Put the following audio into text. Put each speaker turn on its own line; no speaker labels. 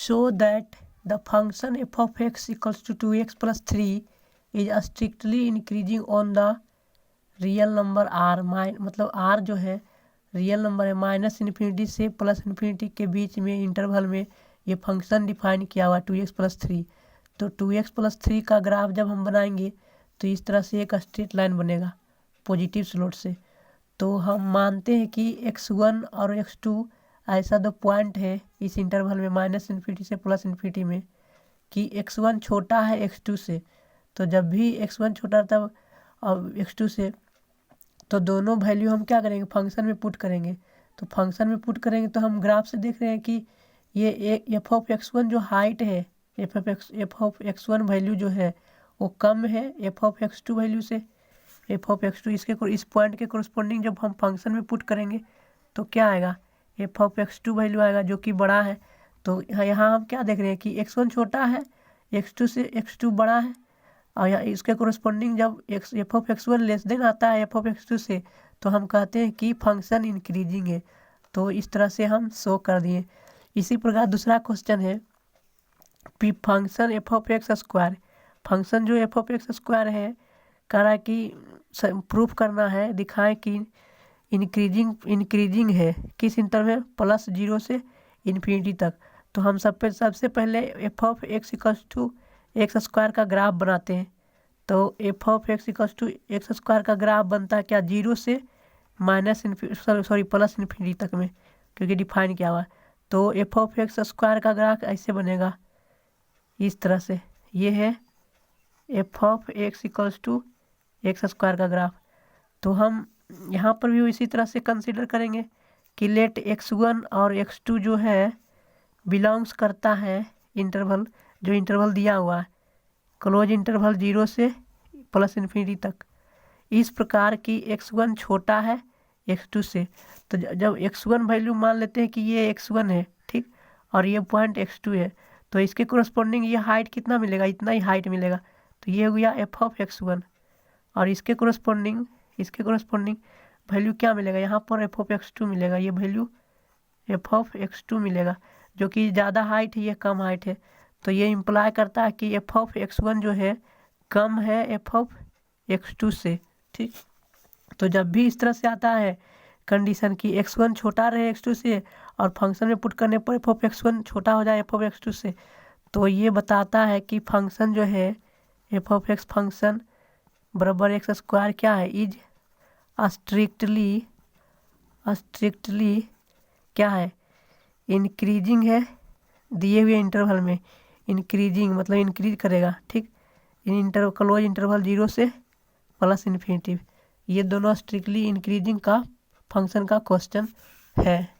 show that the function f of x equals to 2x plus 3 is strictly increasing on the real number r मतलब r जो है real number है -∞ से +∞ के बीच में interval में ये फंक्शन डिफाइन किया हुआ 2x plus 3। तो 2x plus 3 का ग्राफ जब हम बनाएंगे तो इस तरह से एक स्ट्रेट लाइन बनेगा पॉजिटिव स्लोप से। तो हम मानते हैं कि x1 और x2 ऐसा दो पॉइंट है इस इंटरवल में -∞ से +∞ में कि x1 छोटा है x2 से। तो जब भी x1 छोटा तब और x2 से तो दोनों वैल्यू हम क्या करेंगे फंक्शन में पुट करेंगे। तो फंक्शन में पुट करेंगे तो हम ग्राफ से देख रहे हैं कि ये एक एफ ऑफ x1 जो हाइट है एफ ऑफ x1 वैल्यू जो है वो कम है एफ ऑफ x2 वैल्यू से। एफ ऑफ x2 इस पॉइंट के कोरस्पोंडिंग जब हम फंक्शन में पुट करेंगे तो क्या आएगा एफ ऑफ x2 वैल्यू आएगा जो कि बड़ा है। तो यहाँ हम क्या देख रहे हैं कि x1 छोटा है x2 से x2 बड़ा है और यहाँ इसके कोरस्पोंडिंग जब F of x1 less than आता है एफ ऑफ x2 से तो हम कहते हैं कि फंक्शन इंक्रीजिंग है। तो इस तरह से हम शो कर दिए। इसी प्रकार दूसरा क्वेश्चन है P function F of x square function जो एफ ऑफ एक्स स्क्वायर है कह रहा है कि प्रूफ करना है दिखाएं कि इंक्रीजिंग है किस इंटरवल में +0 से इन्फिनिटी तक। तो हम सबसे पहले f of x equals to x square का ग्राफ बनाते हैं। तो f of x equals to x square का ग्राफ बनता है क्या 0 से +∞ तक में क्योंकि डिफाइन किया हुआ है। तो एफ ऑफ एक्स स्क्वायर का ग्राफ ऐसे बनेगा इस तरह से। ये है f of x equals to x square का ग्राफ। तो हम यहाँ पर भी इसी तरह से कंसीडर करेंगे कि लेट x1 और x2 जो है बिलोंग्स करता है इंटरवल जो इंटरवल दिया हुआ है क्लोज इंटरवल 0 से +∞ तक। इस प्रकार की x1 छोटा है x2 से। तो जब x1 वैल्यू मान लेते हैं कि ये x1 है ठीक और ये पॉइंट x2 है तो इसके कोरस्पोंडिंग ये हाइट कितना मिलेगा इतना ही हाइट मिलेगा। तो ये हो गया एफ ऑफ x1 और इसके कोरस्पोंडिंग वैल्यू क्या मिलेगा यहाँ पर एफ ऑफ x2 मिलेगा। ये वैल्यू एफ ऑफ x2 मिलेगा जो कि ज़्यादा हाइट है ये कम हाइट है। तो ये इम्प्लाई करता है कि एफ ऑफ x1 जो है कम है एफ ऑफ x2 से ठीक। तो जब भी इस तरह से आता है कंडीशन कि x1 छोटा रहे x2 से और फंक्शन में पुट करने पर एफ ऑफ x1 छोटा हो जाए एफ ऑफ x2 से तो ये बताता है कि फंक्शन जो है एफ ऑफ x फंक्शन बराबर एक्स स्क्वायर क्या है इज स्ट्रिक्टली क्या है इंक्रीजिंग है दिए हुए इंटरवल में। इंक्रीजिंग मतलब इंक्रीज करेगा ठीक क्लोज इंटरवल 0 से +∞। ये दोनों स्ट्रिक्टली इंक्रीजिंग का फंक्शन का क्वेश्चन है।